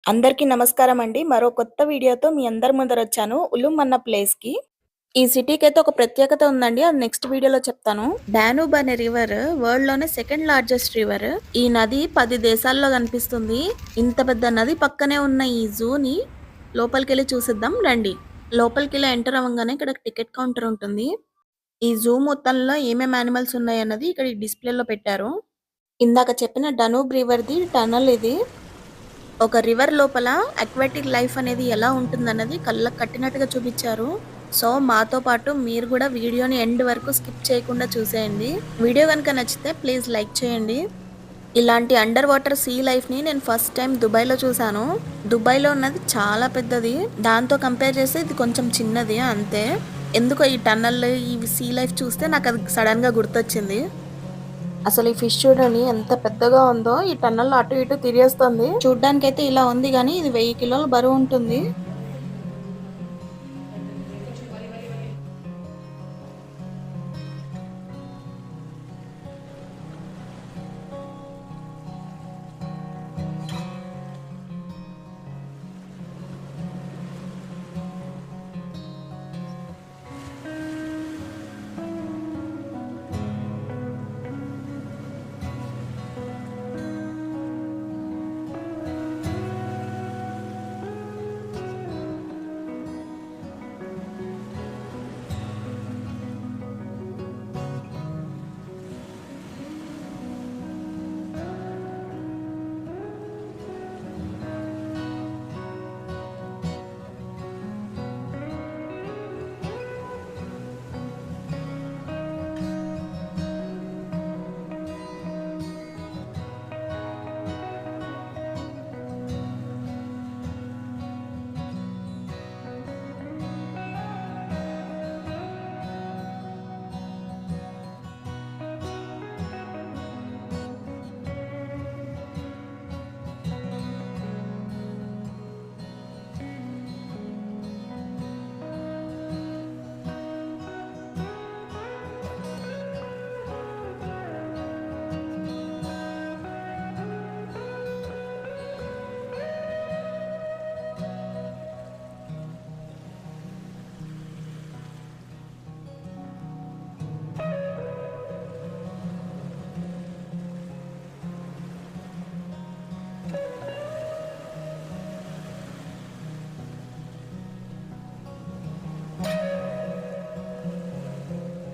అందరికీ నమస్కారం అండి. మరో కొత్త వీడియోతో మీ అందరి ముందరొచ్చాను. ఉలుం అన్న ప్లేస్‌కి. ఈ సిటీకైతే ఒక ప్రత్యేకత ఉందండి. అది నెక్స్ట్ వీడియోలో చెప్తాను. డానూబ్ అనే రివర్ వరల్డ్‌లోనే సెకండ్ లార్జెస్ట్ రివర్. ఈ నది 10 దేశాల్లో కనిపిస్తుంది. ఇంత పెద్ద నది పక్కనే ఉన్న ఈ జూని లోపలికెళ్ళి చూసేద్దాం రండి. లోపలికెళ్ళి ఎంటర్ అవ్వంగానే ఇక్కడ టికెట్ కౌంటర్ ఉంటుంది. ఈ జూ మొత్తంలో ఏమేం యానిమల్స్ ఉన్నాయన్నది ఇక్కడ ఈ డిస్‌ప్లేలో పెట్టారు. ఇందాక చెప్పిన డనూబ్ రివర్‌ది టనల్ ఇది. ఒక రివర్ లోపల అక్వాటిక్ లైఫ్ అనేది ఎలా ఉంటుందన్నది కళ్ళకి కట్టినట్టుగా చూపించారు. సో, మాతో పాటు మీరు గూడా వీడియోని ఎండ్ వరకు స్కిప్ చేయకుండా చూసేయండి. వీడియో గనుక నచ్చితే ప్లీజ్ లైక్ చేయండి. ఇలాంటి అండర్ వాటర్ సీ లైఫ్‌ని నేను ఫస్ట్ టైం దుబాయ్‌లో చూసాను. దుబాయ్‌లో ఉన్నది చాలా పెద్దది. దాంతో కంపేర్ చేస్తే ఇది కొంచెం చిన్నది అంతే. ఎందుకో ఈ టన్నల్, ఈ సీ లైఫ్ చూస్తే నాకది సడెన్‌గా గుర్తొచ్చింది. అసలు ఈ ఫిష్ చూడండి ఎంత పెద్దగా ఉందో. ఈ టన్నల్లో అటు ఇటు తిరిగేస్తుంది. చూడ్డానికైతే ఇలా ఉంది గానీ ఇది 1000 కిలోల బరువు ఉంటుంది.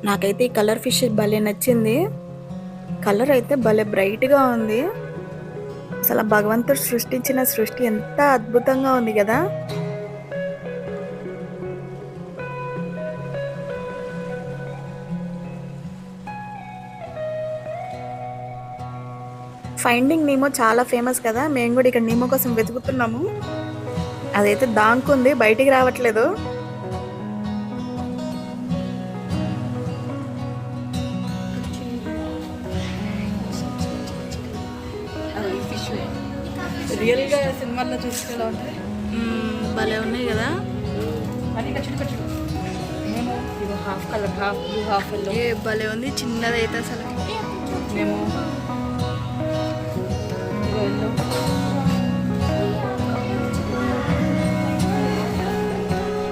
నాకైతే ఈ కలర్ ఫిష్ భలే నచ్చింది. కలర్ అయితే భలే బ్రైట్‌గా ఉంది. అసలు భగవంతుడు సృష్టించిన సృష్టి ఎంత అద్భుతంగా ఉంది గదా! ఫైండింగ్ నీమో చాలా ఫేమస్ కదా! మేము గూడా ఇక్కడ నీమో కోసం వెతుకుతున్నాము. అదైతే దాంకుంది బయటికి రావట్లేదు. రియల్‌గా సినిమాల్లో చూస్తే ఎలా ఉంటాయి? భలే ఉన్నాయి గదా! అది కచ్చుడు మేము ఇగో half colour, half blue, half yellow. భలే ఉంది చిన్నదైతే అసలు. మేము ఇగో ఎల్లో.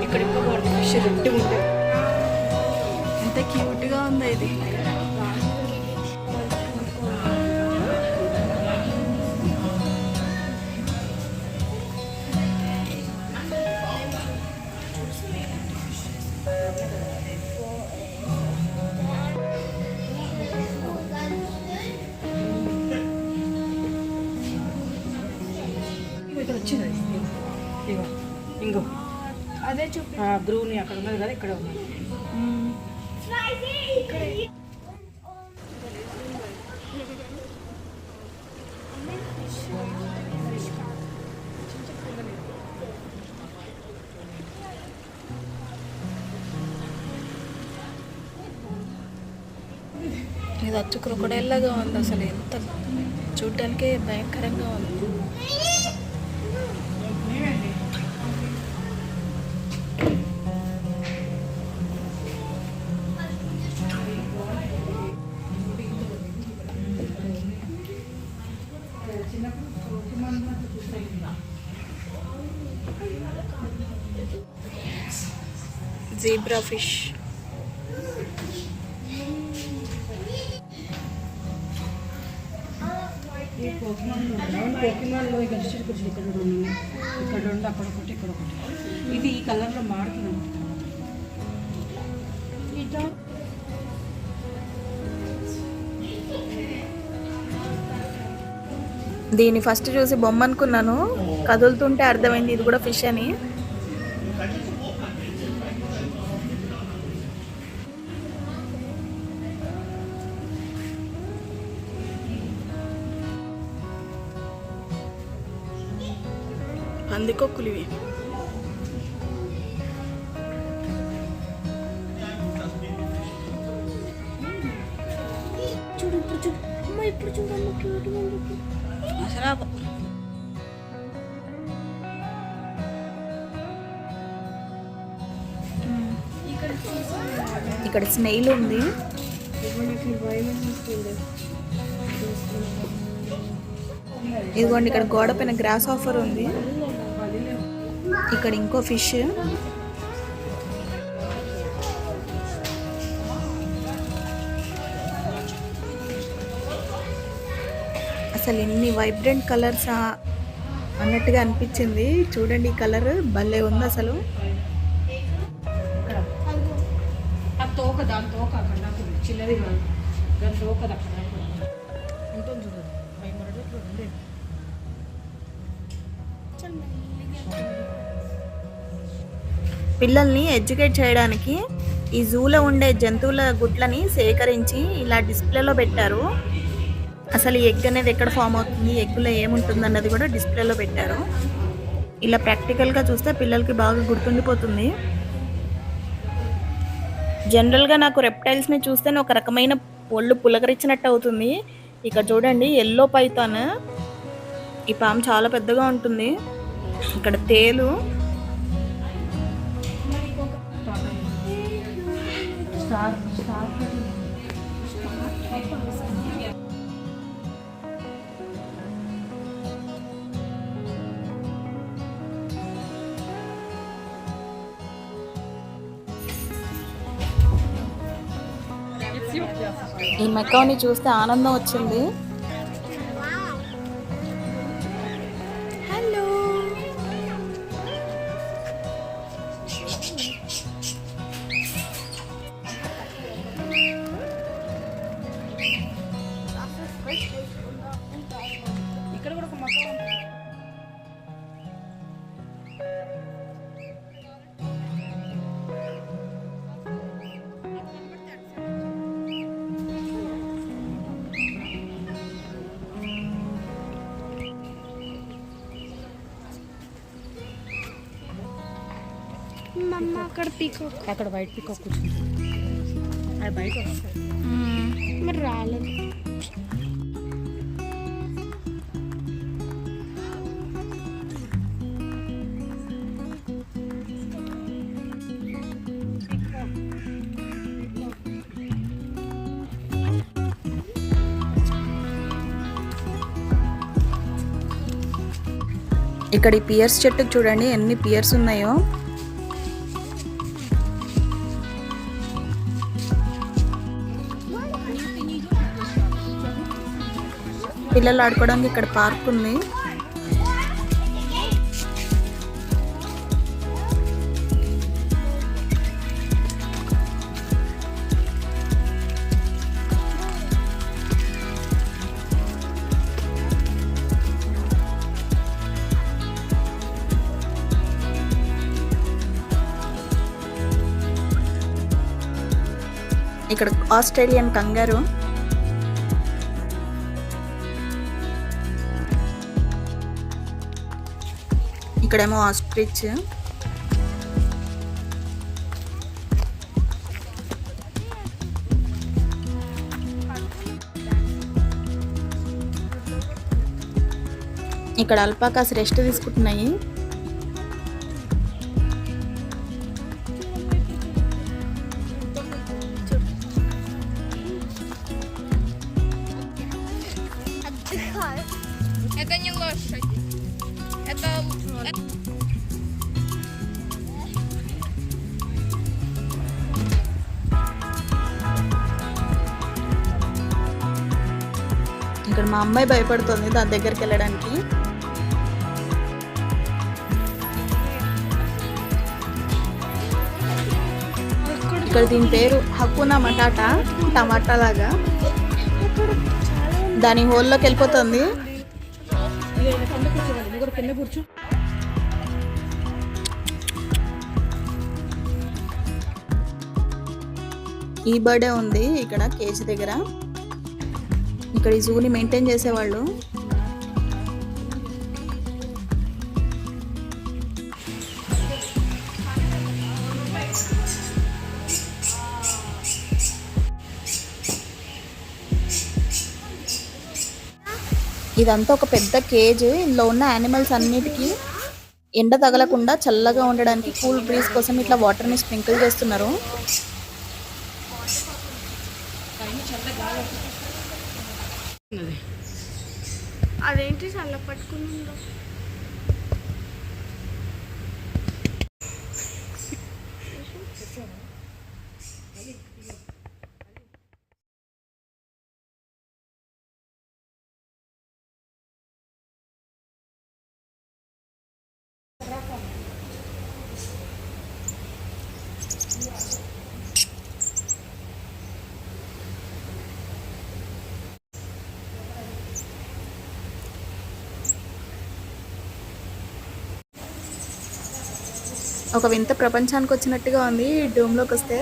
ఇక్కడ ఇంకో ఫిష్ రెడ్ ఉంటుంది. ఎంత క్యూట్‌గా ఉందో ఇది. ఇక్కడ వచ్చింది ఇగో ఇంకో అదే చూపి. బ్రూని అక్కడ ఉన్నది కదా, ఇక్కడ ఉన్నది. ఇది అచ్చు క్రొకడైల్ లాగా ఉంది. అసలు ఎంత చూడ్డానికే భయంకరంగా ఉంది. Zebra fish. ఈ పోకిమాన్లో ఇక్కడ చిరుకుచ్చు ఇక్కడ రెండు అక్కడ ఒకటి ఇక్కడ ఒకటి. ఇది ఈ కలర్లో మారుతుంది. దీన్ని ఫస్ట్ చూసి బొమ్మ అనుకున్నాను, కదులుతుంటే అర్థమైంది ఇది కూడా ఫిష్ అని. పందికొక్కులు ఇవి. చూడు ఇప్పుడు చూడు అమ్మ, ఇప్పుడు చూడమ్మ క్యూట్గా ఉంది. అసలు ఇక్కడ స్నేల్ ఉంది. ఇదిగోండి ఇక్కడ గోడ పైన గ్రాస్ ఆఫర్ ఉంది. ఇక్కడ ఇంకో ఫిష్. అసలు ఎన్ని వైబ్రెంట్ కలర్స్ అన్నట్టుగా అనిపించింది. చూడండి ఈ కలర్ భలే ఉంది అసలు. ఆ తోక, దాని తోక అక్కడ నాకు చిన్నది కాదు, దాని తోక అక్కడ ఉంటుంది చూడండి. పిల్లల్ని ఎడ్యుకేట్ చేయడానికి ఈ జూలో ఉండే జంతువుల గుడ్లని సేకరించి ఇలా డిస్ప్లేలో పెట్టారు. అసలు ఈ ఎగ్ అనేది ఎక్కడ ఫామ్ అవుతుంది, ఎగ్గులో ఏముంటుంది అన్నది కూడా డిస్ప్లేలో పెట్టారు. ఇలా ప్రాక్టికల్గా చూస్తే పిల్లలకి బాగా గుర్తుండిపోతుంది. జనరల్గా నాకు రెప్టైల్స్ని చూస్తేనే ఒక రకమైన ఒళ్ళు పులకరించినట్టు అవుతుంది. ఇక్కడ చూడండి ఎల్లో పైథాన్. ఈ పాము చాలా పెద్దగా ఉంటుంది. ఇక్కడ తేలు. ఈ మెకాని చూస్తే ఆనందం వచ్చింది. హలో, ఇక్కడ కూడా ఒక మొక్క ఉంటుంది. మమ్మ అక్కడ పీకాక్, అక్కడ వైట్ పీకాక్ కూర్చుంది. అది బయట వస్తుంది. మరి రాలేదు. ఇక్కడ ఈ పియర్స్ చెట్టుకు చూడండి ఎన్ని పియర్స్ ఉన్నాయో. పిల్లలు ఆడుకోవడానికి ఇక్కడ పార్క్ ఉంది. ఇక్కడ ఆస్ట్రేలియన్ కంగారు. ఇక్కడేమో ఆస్ట్రిచ్. ఇక్కడ అల్పాకాస్ రెస్ట్ తీసుకుంటున్నాయి. Это не лошадь. Это ఇక్కడ మా అమ్మాయి భయపడుతుంది దాని దగ్గరికి వెళ్ళడానికి. ఇక్కడ దీని పేరు హక్కునా మటాటా, టమాటా లాగా. దాని హోల్లోకి వెళ్ళిపోతుంది. కింద కూర్చో. ఈ బర్డే ఉంది ఇక్కడ కేజీ దగ్గర. ఇక్కడ ఈ జూని మెయింటైన్ చేసేవాళ్ళు. ఇదంతా ఒక పెద్ద కేజ్. ఇందులో ఉన్న యానిమల్స్ అన్నిటికీ ఎండ తగలకుండా చల్లగా ఉండడానికి కూల్ బ్రీజ్ కోసం ఇట్లా వాటర్ని స్ప్రింకిల్ చేస్తున్నారు. అదేంటి చల్ల పట్టుకుని ఒక వింత ప్రపంచానికి వచ్చినట్టుగా ఉంది ఈ డోమ్లోకి వస్తే.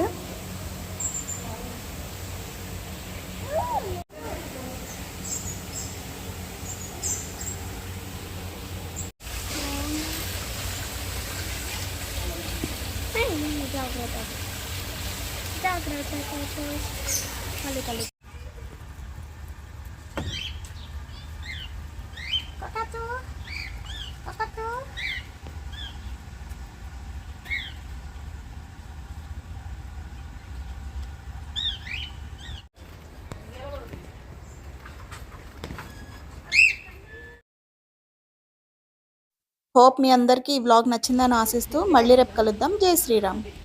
జాగ్రత్త జాగ్రత్త కళ్ళు కళ్ళు కొకతు కొకతు. హోప్ మీ అందరికీ ఈ వ్లాగ్ నచ్చిందని ఆశిస్తూ మళ్ళీ రేపు కలుద్దాం. జై శ్రీరామ్.